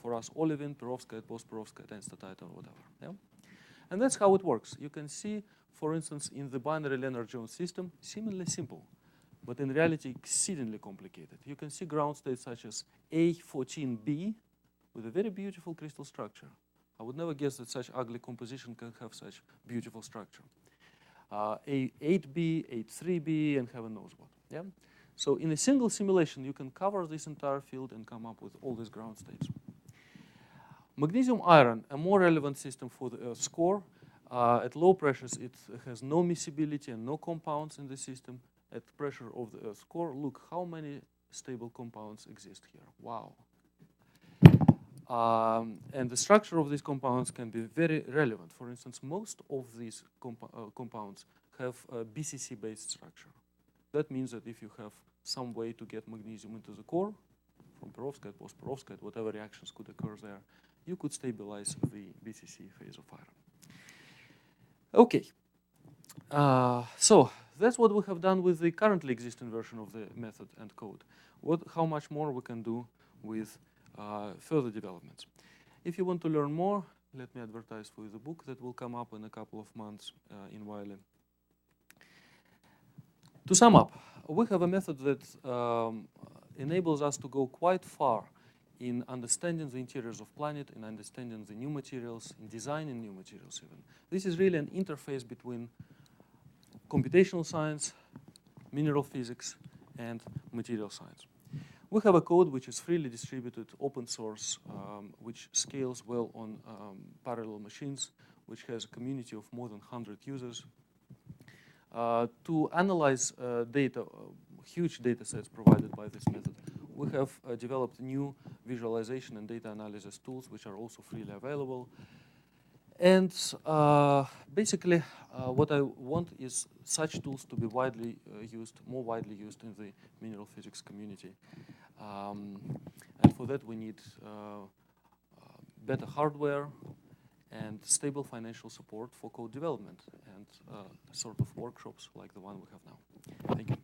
for us olivine, perovskite, post-perovskite, and statite, or whatever. Yeah? And that's how it works. You can see, for instance, in the binary Lennard-Jones system, seemingly simple, but in reality exceedingly complicated. You can see ground states such as A14B with a very beautiful crystal structure. I would never guess that such ugly composition can have such beautiful structure. A8B, A3B, and heaven knows what. Yeah? So in a single simulation, you can cover this entire field and come up with all these ground states. Magnesium iron, a more relevant system for the Earth's core. At low pressures, it has no miscibility and no compounds in the system. At pressure of the Earth's core, look how many stable compounds exist here. Wow. And the structure of these compounds can be very relevant. For instance, most of these compounds have a BCC-based structure. That means that if you have some way to get magnesium into the core, from perovskite, post-perovskite, whatever reactions could occur there, you could stabilize the BCC phase of iron. Okay. So that's what we have done with the currently existing version of the method and code. How much more we can do with further developments. If you want to learn more, let me advertise for you the book that will come up in a couple of months in Wiley. To sum up, we have a method that enables us to go quite far in understanding the interiors of planet, in understanding the new materials, in designing new materials even. This is really an interface between computational science, mineral physics, and material science. We have a code which is freely distributed, open source, which scales well on parallel machines, which has a community of more than 100 users. To analyze data, huge data sets provided by this method, we have developed new visualization and data analysis tools, which are also freely available. And basically, what I want is such tools to be widely used, more widely used in the mineral physics community. And for that, we need better hardware and stable financial support for code development and sort of workshops like the one we have now. Thank you.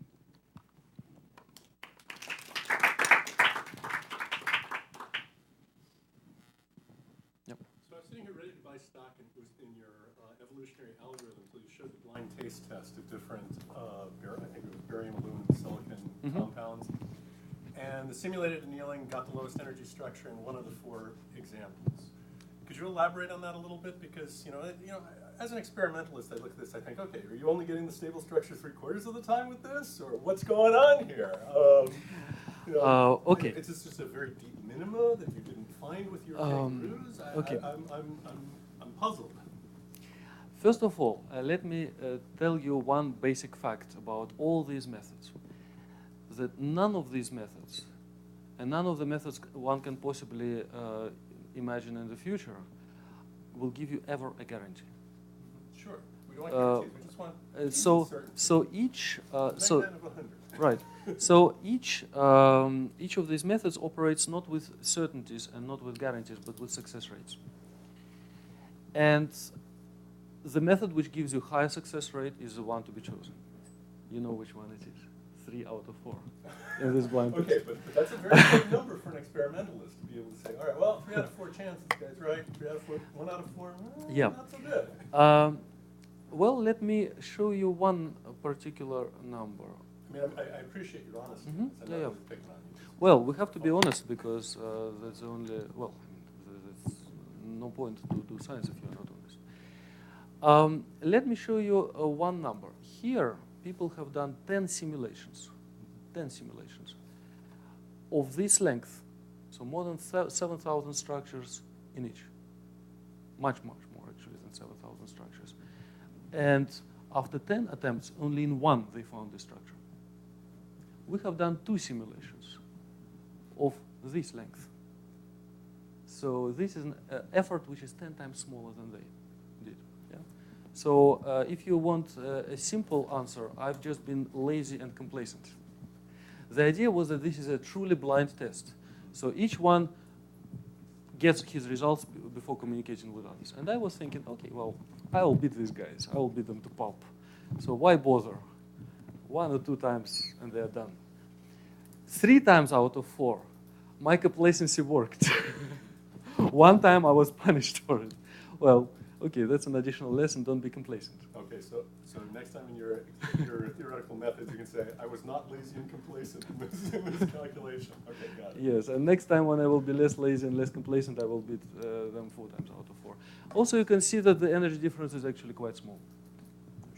Stock in your evolutionary algorithm, so you showed the blind taste test of different, I think it was barium, aluminum, silicon compounds. And the simulated annealing got the lowest energy structure in one of the 4 examples. Could you elaborate on that a little bit? Because, as an experimentalist, I look at this, I think, okay, are you only getting the stable structure 3/4 of the time with this? Or what's going on here? Okay. Is this just a very deep minima that you didn't find with your kangaroos? Okay. I'm puzzled. First of all, let me tell you one basic fact about all these methods. That none of these methods, and none of the methods one can possibly imagine in the future, will give you ever a guarantee. Sure. We don't want guarantees. We just want so each 99 of 100. Right. So each of these methods operates not with certainties and not with guarantees, but with success rates. And the method which gives you higher success rate is the one to be chosen. You know which one it is. 3 out of 4 in this blind test. Okay, but that's a very good number for an experimentalist to be able to say, all right, well, 3 out of 4 chances, guys, right? 3 out of 4, 1 out of 4, yeah. Not so good. Well, let me show you one particular number. I mean, I appreciate your honesty. I'm not really picking on you. Well, we have to be honest because there's only, well, there's no point to do science if you're not honest. Let me show you one number. Here, people have done 10 simulations of this length. So more than 7,000 structures in each. Much, much more actually than 7,000 structures. And after 10 attempts, only in one they found this structure. We have done 2 simulations of this length. So this is an effort which is 10 times smaller than they did. Yeah? So if you want a simple answer, I've just been lazy and complacent. The idea was that this is a truly blind test. So each one gets his results before communicating with others. And I was thinking, okay, well, I will beat these guys. I will beat them to pulp. So why bother? 1 or 2 times and they're done. 3 times out of 4, my complacency worked. One time I was punished for it. Well, okay, that's an additional lesson. Don't be complacent. Okay, so next time in your theoretical methods, you can say, I was not lazy and complacent in this calculation. Okay, got it. Yes, and next time when I will be less lazy and less complacent, I will beat them 4 times out of 4. Also, you can see that the energy difference is actually quite small.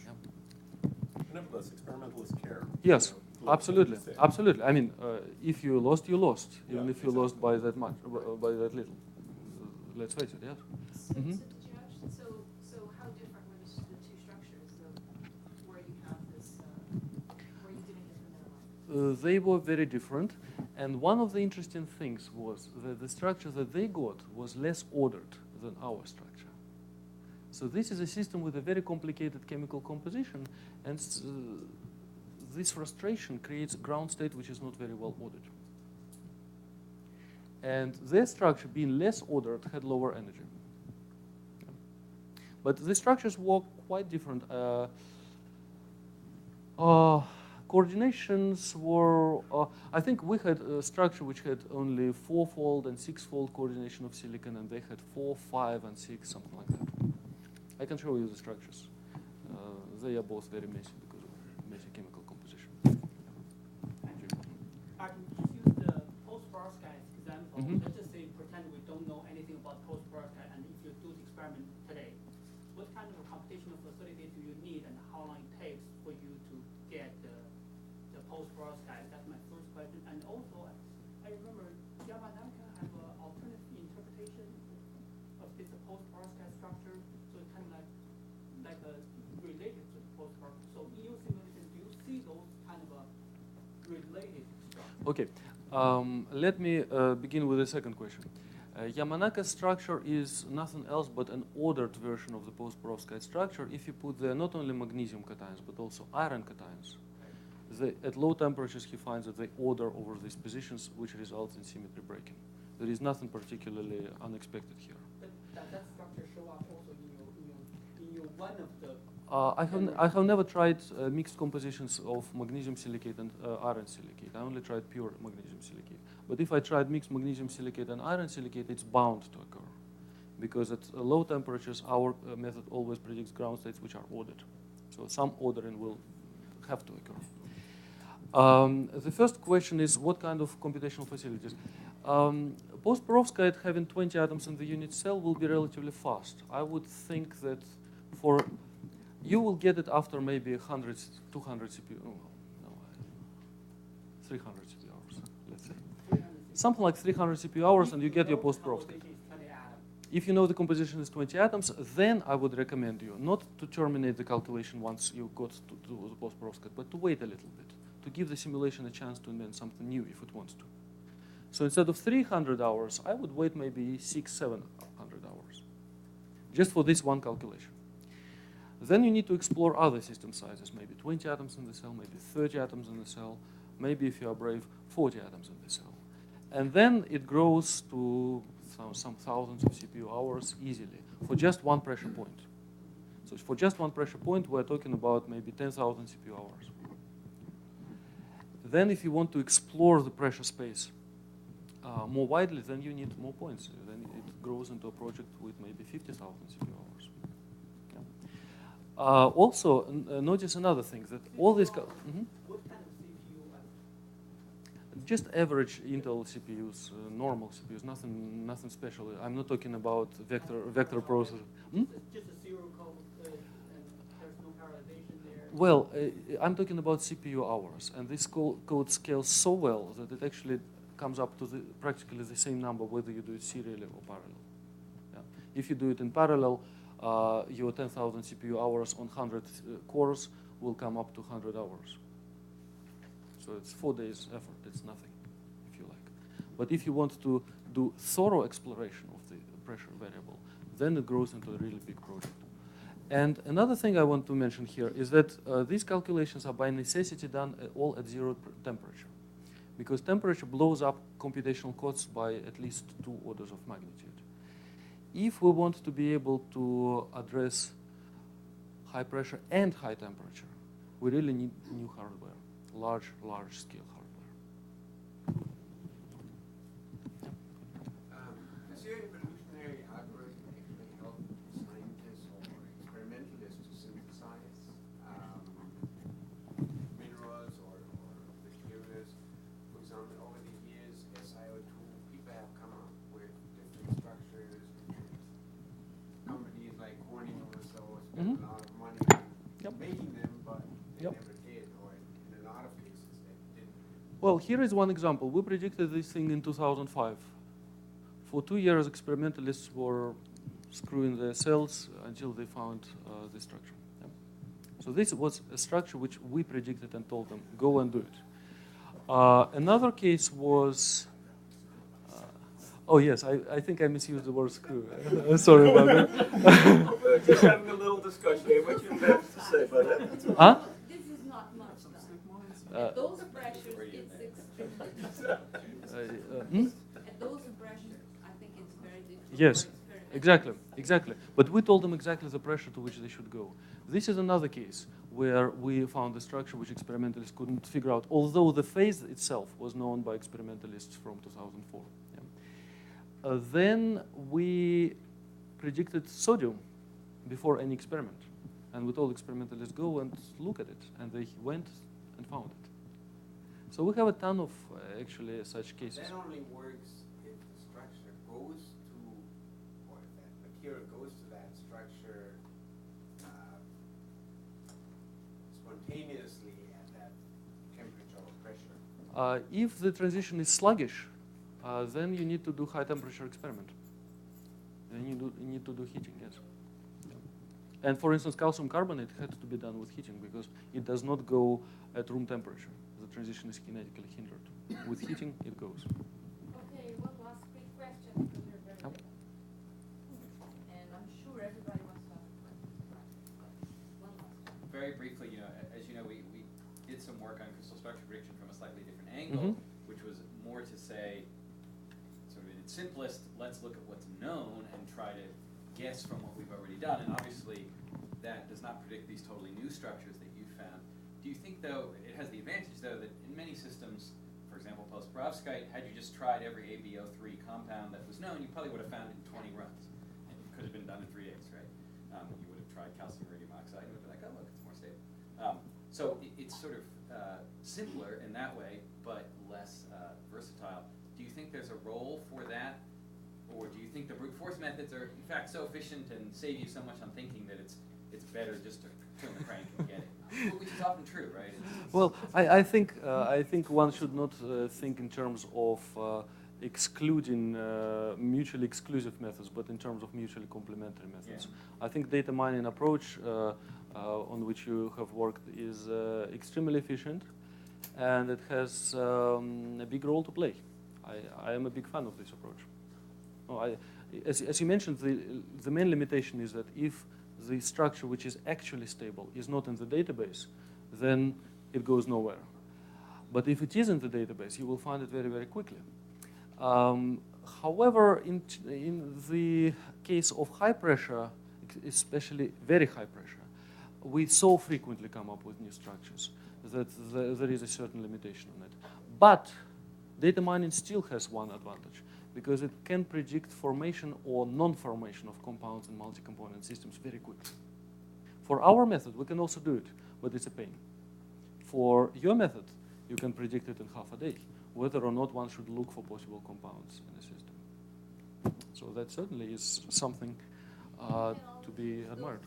Yeah. Nevertheless, experimentalists care. Yes, You know, absolutely, say. absolutely. I mean, if you lost, you lost, even Yeah, if you exactly. lost by that much, by that little. Let's face it, yes. So, Mhm. so did you actually, so how different were the two structures where you have this, where you didn't get the minimum? They were very different, and one of the interesting things was that the structure that they got was less ordered than our structure. So this is a system with a very complicated chemical composition, and this frustration creates a ground state which is not very well ordered. And their structure, being less ordered, had lower energy. But the structures were quite different. Coordinations were, I think we had a structure which had only 4-fold and 6-fold coordination of silicon, and they had 4, 5, and 6, something like that. I can show you the structures. They are both very messy because of messy chemical composition. I can just use the post-perovskite example. Mhm. Let's just say pretend we don't know anything about post-perovskite, and if you do the experiment today, what kind of a computational facility do you need, and how long it takes for you to get the post-perovskite? That's my first question. And also, I remember Yamanaka have an alternative interpretation of this post-perovskite structure, so it's kind of like a related to the post-perovskite. So in your simulation, do you see those kind of a related structure? Okay, let me begin with the second question. Yamanaka's structure is nothing else but an ordered version of the post-perovskite structure if you put there not only magnesium cations but also iron cations. At low temperatures, he finds that they order over these positions, which results in symmetry breaking. There is nothing particularly unexpected here. But does that structure show up also in your one of the? I have never tried mixed compositions of magnesium silicate and iron silicate. I only tried pure magnesium silicate. But if I tried mixed magnesium silicate and iron silicate, it's bound to occur. Because at low temperatures, our method always predicts ground states which are ordered. So some ordering will have to occur. The first question is, what kind of computational facilities? Post-perovskite having 20 atoms in the unit cell will be relatively fast. I would think that you will get it after maybe 100, 200 CPU, 300 CPU hours, let's say. Something like 300 CPU hours, and you get your post-perovskite. If you know the composition is 20 atoms, then I would recommend you not to terminate the calculation once you got to the post-perovskite, but to wait a little bit, to give the simulation a chance to invent something new if it wants to. So instead of 300 hours, I would wait maybe 600, 700 hours, just for this one calculation. Then you need to explore other system sizes, maybe 20 atoms in the cell, maybe 30 atoms in the cell, maybe if you are brave, 40 atoms in the cell. And then it grows to some thousands of CPU hours easily for just one pressure point. So for just one pressure point, we're talking about maybe 10,000 CPU hours. Then if you want to explore the pressure space more widely, then you need more points. Then it grows into a project with maybe 50,000 CPU hours. Also, notice another thing, that all these... What kind of CPU? Just average Intel CPUs, normal CPUs, nothing special. I'm not talking about vector processor. Just a serial code, and there's no parallelization there. Well, I'm talking about CPU hours, and this code scales so well that it actually comes up to practically the same number whether you do it serially or parallel. Yeah. If you do it in parallel, your 10,000 CPU hours on 100 cores will come up to 100 hours. So it's 4 days effort. It's nothing, if you like. But if you want to do thorough exploration of the pressure variable, then it grows into a really big project. And another thing I want to mention here is that these calculations are by necessity done all at 0 temperature, because temperature blows up computational costs by at least 2 orders of magnitude. If we want to be able to address high pressure and high temperature, we really need new hardware, large scale hardware. Has your evolutionary Well, here is one example. We predicted this thing in 2005. For 2 years, experimentalists were screwing their cells until they found the structure. Yeah. So this was a structure which we predicted and told them, go and do it. Another case was, oh yes, I think I misused the word screw. Sorry about that. We're just having a little discussion here. What you have to say about that? Huh? This is not much though. Uh, At those pressures, it's extremely, hmm? at those pressures, I think it's very difficult. Yes, for experiments. exactly. But we told them exactly the pressure to which they should go. This is another case where we found a structure which experimentalists couldn't figure out, although the phase itself was known by experimentalists from 2004. Yeah. Then we predicted sodium before any experiment. And we told experimentalists, go and look at it. And they went and found it. So we have a ton of, actually, such cases. That only works if the structure goes to, or if that material goes to that structure spontaneously at that temperature or pressure. If the transition is sluggish, then you need to do high temperature experiment. Then you need to do heating, yes. And for instance, calcium carbonate had to be done with heating because it does not go at room temperature. The transition is kinetically hindered. With heating, it goes. Okay, one last quick question because you're very Yep. late. And I'm sure everybody wants to ask a question. One last one. Very briefly, as you know, we did some work on crystal structure prediction from a slightly different angle, which was more to say, sort of in its simplest, let's look at what's known and try to guess from what we've already done. And obviously, that does not predict these totally new structures that you found. Do you think, though, it has the advantage, though, that in many systems, for example, post-perovskite, had you just tried every AbO3 compound that was known, you probably would have found it in 20 runs. And it could have been done in 3 days, right? You would have tried calcium radium oxide, and would have been like, oh, look, it's more stable. So it's sort of simpler in that way, but less versatile. Do you think there's a role for that? Or do you think the brute force methods are, in fact, so efficient and save you so much on thinking that it's better just to turn the crank and get it? Which is often true, right? Well, I think one should not think in terms of excluding mutually exclusive methods, but in terms of mutually complementary methods. Yeah. I think data mining approach on which you have worked is extremely efficient, and it has a big role to play. I am a big fan of this approach. As you mentioned, the main limitation is that if the structure which is actually stable is not in the database, then it goes nowhere. But if it is in the database, you will find it very, very quickly. However, in the case of high pressure, especially very high pressure, we so frequently come up with new structures that there is a certain limitation on it. But data mining still has one advantage, because it can predict formation or non-formation of compounds in multi-component systems very quickly. For our method, we can also do it, but it's a pain. For your method, you can predict it in half a day, whether or not one should look for possible compounds in a system. So that certainly is something to be admired.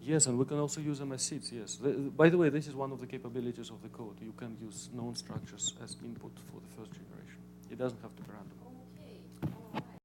Yes, and we can also use them as seeds, yes. By the way, this is one of the capabilities of the code. You can use known structures as input for the first generation. It doesn't have to be random.